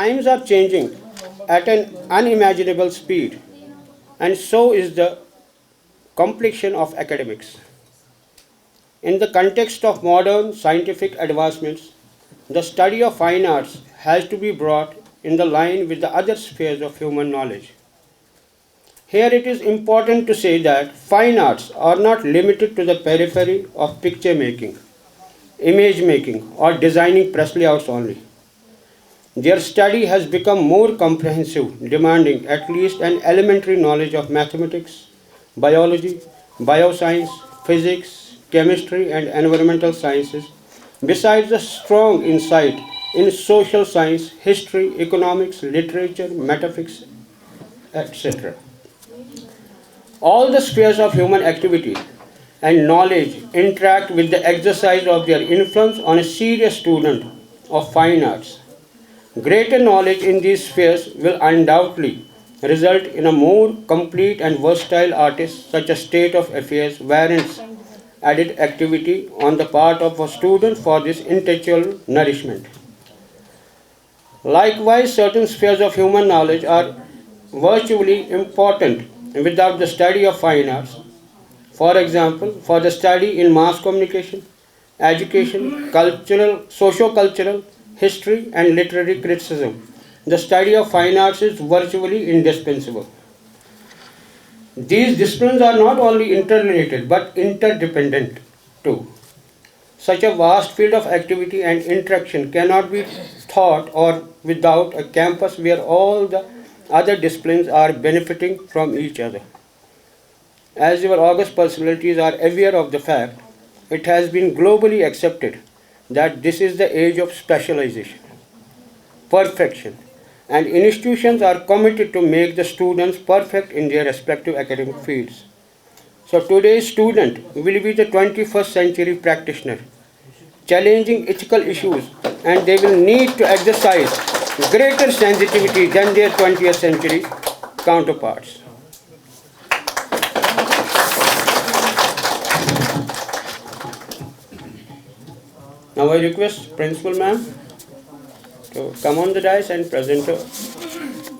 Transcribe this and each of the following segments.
times are changing at an unimaginable speed, and so is the complexion of academics. In the context of modern scientific advancements, the study of fine arts has to be brought in the line with the other spheres of human knowledge. Here it is important to say that fine arts are not limited to the periphery of picture making, image making, or designing press layouts only. Their study has become more comprehensive, demanding at least an elementary knowledge of mathematics, biology, bioscience, physics, chemistry, and environmental sciences, besides a strong insight in social science, history, economics, literature, metaphysics, etc. All the spheres of human activity and knowledge interact with the exercise of their influence on a serious student of fine arts. Greater knowledge in these spheres will undoubtedly result in a more complete and versatile artist. Such a state of affairs warrants added activity on the part of a student for this intellectual nourishment. Likewise, certain spheres of human knowledge are virtually important without the study of fine arts. For example, for the study in mass communication, education, cultural, socio-cultural, history, and literary criticism, the study of fine arts is virtually indispensable. These disciplines are not only interrelated but interdependent too. Such a vast field of activity and interaction cannot be taught or without a campus where all the other disciplines are benefiting from each other. As your august personalities are aware of the fact, it has been globally accepted that this is the age of specialization, perfection, and institutions are committed to make the students perfect in their respective academic fields. So today's student will be the 21st century practitioner, challenging ethical issues, and they will need to exercise greater sensitivity than their 20th century counterparts. Now I request Principal Ma'am to come on the dais and present a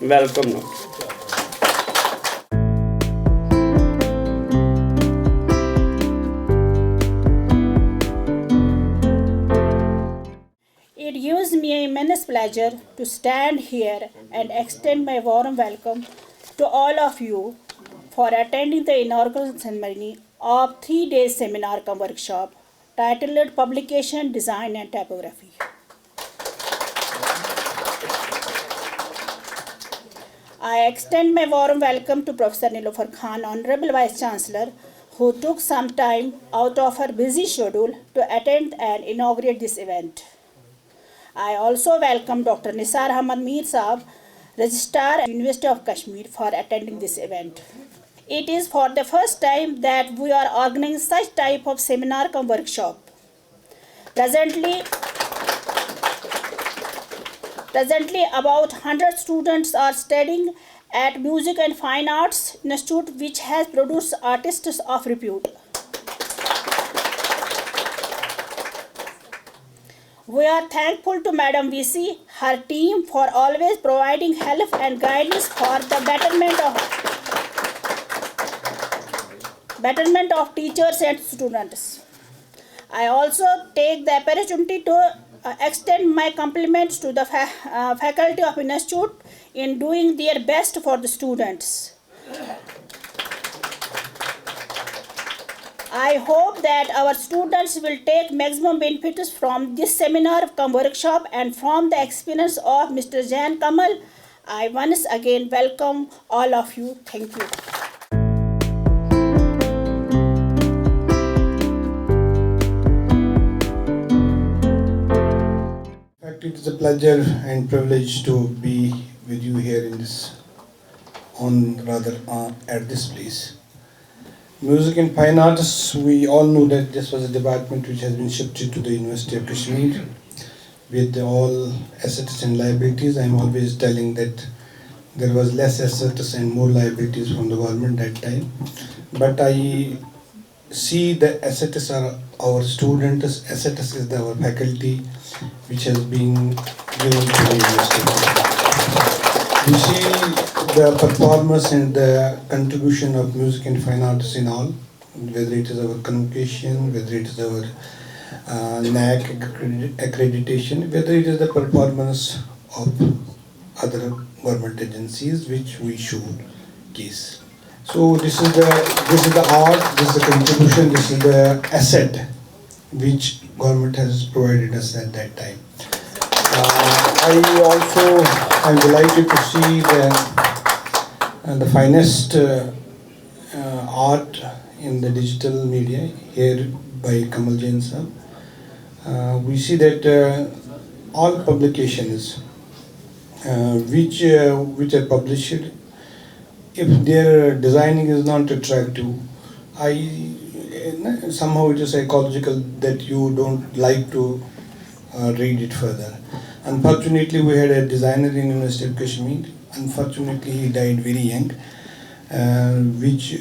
welcome note. It gives me immense pleasure to stand here and extend my warm welcome to all of you for attending the inaugural ceremony of 3 days seminar cum workshop titled Publication, Design and Typography. I extend my warm welcome to Professor Nilofer Khan, Honorable Vice Chancellor, who took some time out of her busy schedule to attend and inaugurate this event. I also welcome Dr. Nisar Ahmad Mir Saab, Registrar at University of Kashmir, for attending this event. It is for the first time that we are organizing such type of seminar cum workshop. Presently about 100 students are studying at Music and Fine Arts Institute, which has produced artists of repute. We are thankful to Madam VC, her team, for always providing help and guidance for the betterment of teachers and students. I also take the opportunity to extend my compliments to the faculty of Institute in doing their best for the students. I hope that our students will take maximum benefits from this seminar cum workshop and from the experience of Mr. Jain Kamal. I once again welcome all of you. Thank you. It is a pleasure and privilege to be with you here in this, at this place. Music and Fine Arts, we all know that this was a department which has been shifted to the University of Kashmir with all assets and liabilities. I am always telling that there was less assets and more liabilities from the government that time. But I see the assets are our students, assets is our faculty, which has been given to the university. We see the performance and the contribution of music and fine arts in all, whether it is our convocation, whether it is our NAC accreditation, whether it is the performance of other government agencies which we showcase. So this is the art, this is the contribution, this is the asset which government has provided us at that time. I also am delighted to see the finest art in the digital media here by Kamal Jain sir. We see that all publications which are published, if their designing is not attractive, somehow it is psychological that you don't like to read it further. Unfortunately, we had a designer in University of Kashmir. Unfortunately, he died very young, which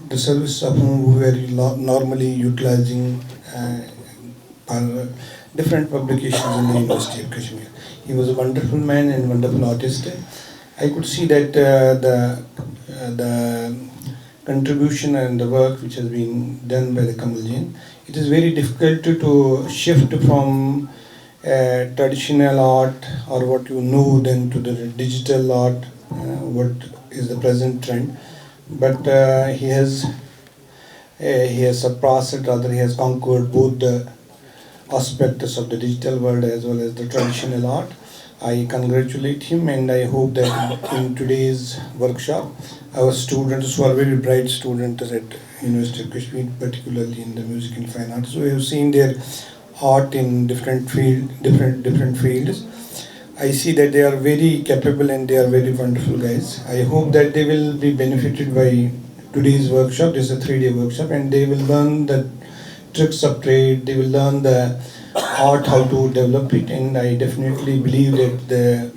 the service of whom we were normally utilizing for different publications in the University of Kashmir. He was a wonderful man and wonderful artist. I could see that the contribution and the work which has been done by the Kamal Jain, it is very difficult to shift from traditional art or what you know then to the digital art, what is the present trend. But he has surpassed, rather he has conquered both the aspects of the digital world as well as the traditional art. I congratulate him and I hope that in today's workshop, our students who are very bright students at University of Kashmir, particularly in the music and fine arts, we have seen their art in different fields. I see that they are very capable and they are very wonderful guys. I hope that they will be benefited by today's workshop. This is a 3-day workshop and they will learn the tricks of trade, they will learn the art, how to develop it, and I definitely believe that the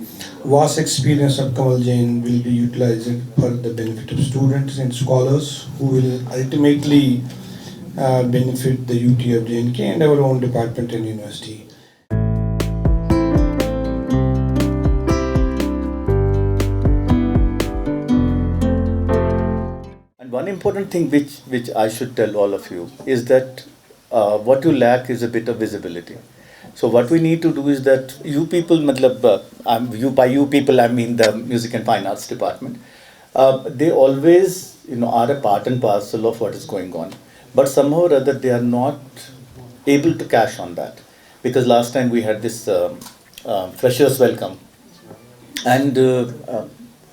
vast experience of Kamal Jain will be utilized for the benefit of students and scholars who will ultimately benefit the UT of J&K and our own department and university. And one important thing which I should tell all of you is that what you lack is a bit of visibility. So what we need to do is that you people, by you people I mean the Music and Fine Arts Department, they always are a part and parcel of what is going on. But somehow or other they are not able to cash on that. Because last time we had this freshers welcome. And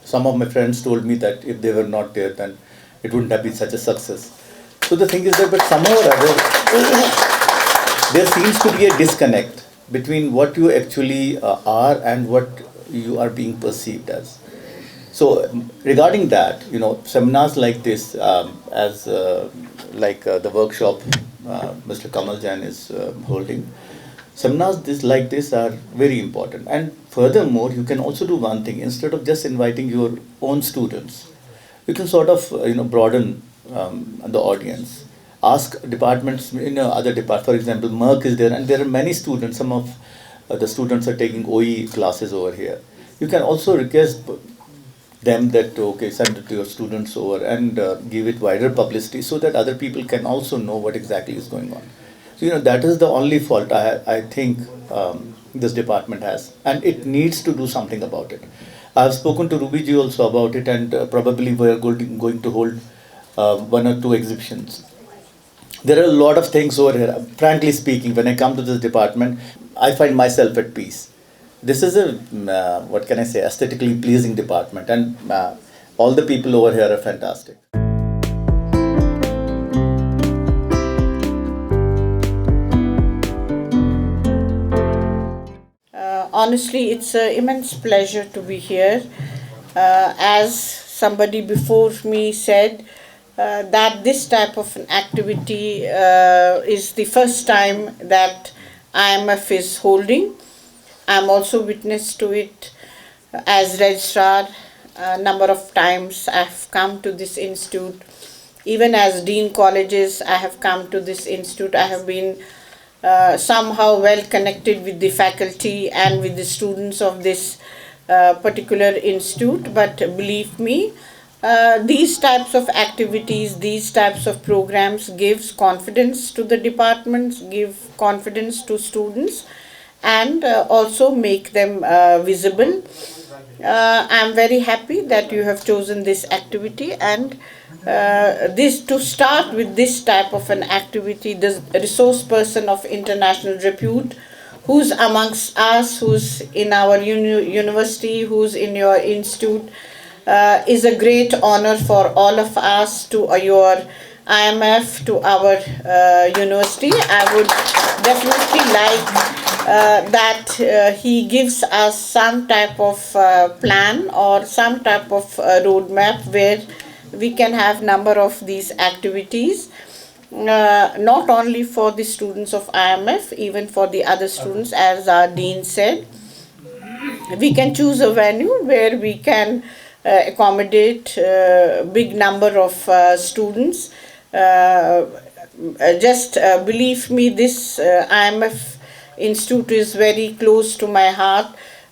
some of my friends told me that if they were not there, then it wouldn't have been such a success. So the thing is that, but somehow or other, there seems to be a disconnect between what you actually are and what you are being perceived as. So regarding that, seminars like this, the workshop Mr. Kamal Jain is holding, seminars like this are very important. And furthermore, you can also do one thing. Instead of just inviting your own students, you can sort of broaden the audience. Ask departments, other departments. For example, Merck is there, and there are many students. Some of the students are taking OE classes over here. You can also request them that, okay, send it to your students over and give it wider publicity so that other people can also know what exactly is going on. So, that is the only fault I think this department has, and it needs to do something about it. I have spoken to Ruby ji also about it, and probably we are going to hold 1 or 2 exhibitions. There are a lot of things over here. Frankly speaking, when I come to this department, I find myself at peace. This is a, what can I say, aesthetically pleasing department, and all the people over here are fantastic. Honestly, it's an immense pleasure to be here. As somebody before me said, that this type of an activity is the first time that IMF is holding. I'm also witness to it as registrar. A number of times I have come to this institute. Even as dean colleges, I have come to this institute. I have been somehow well connected with the faculty and with the students of this particular institute, but believe me, these types of activities, these types of programs gives confidence to the departments, give confidence to students, and also make them visible. I'm very happy that you have chosen this activity, and this to start with this type of an activity, the resource person of international repute, who's amongst us, who's in our university, who's in your institute, is a great honor for all of us, to your IMF, to our university. I would definitely like that he gives us some type of plan or some type of roadmap where we can have number of these activities, not only for the students of IMF, even for the other students. As our dean said, we can choose a venue where we can accommodate big number of students. Just believe me, this IMF institute is very close to my heart.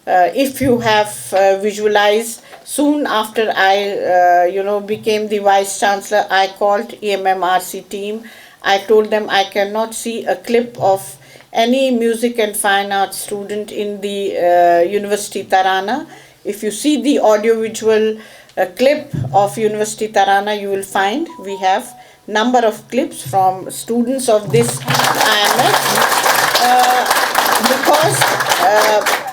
If you have visualized, soon after I became the vice chancellor, I called EMMRC team. I told them I cannot see a clip of any music and fine arts student in the University Tarana. If you see the audiovisual clip of University Tarana, you will find we have number of clips from students of this IMF. Because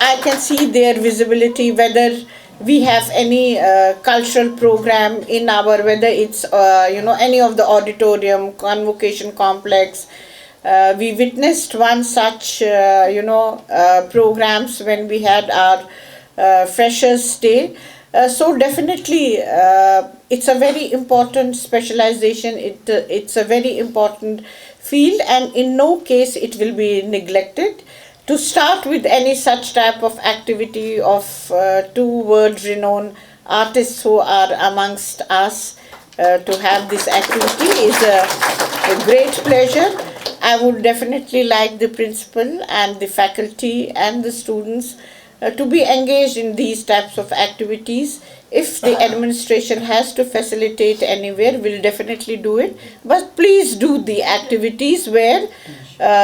I can see their visibility, whether we have any cultural program in our, whether it's any of the auditorium, convocation complex. We witnessed one such programs when we had our freshers day. So definitely it's a very important specialization, it's a very important field, and in no case it will be neglected. To start with any such type of activity of two world-renowned artists who are amongst us, to have this activity is a great pleasure. I would definitely like the principal and the faculty and the students to be engaged in these types of activities. If the administration has to facilitate anywhere, we'll definitely do it. But please do the activities where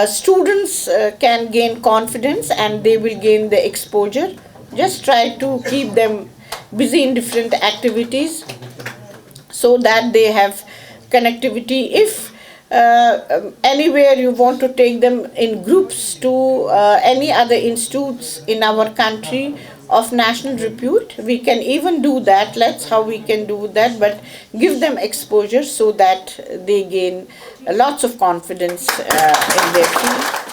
students can gain confidence and they will gain the exposure. Just try to keep them busy in different activities so that they have connectivity. If anywhere you want to take them in groups to any other institutes in our country of national repute, we can even do that. That's how we can do that, but give them exposure so that they gain lots of confidence in their field.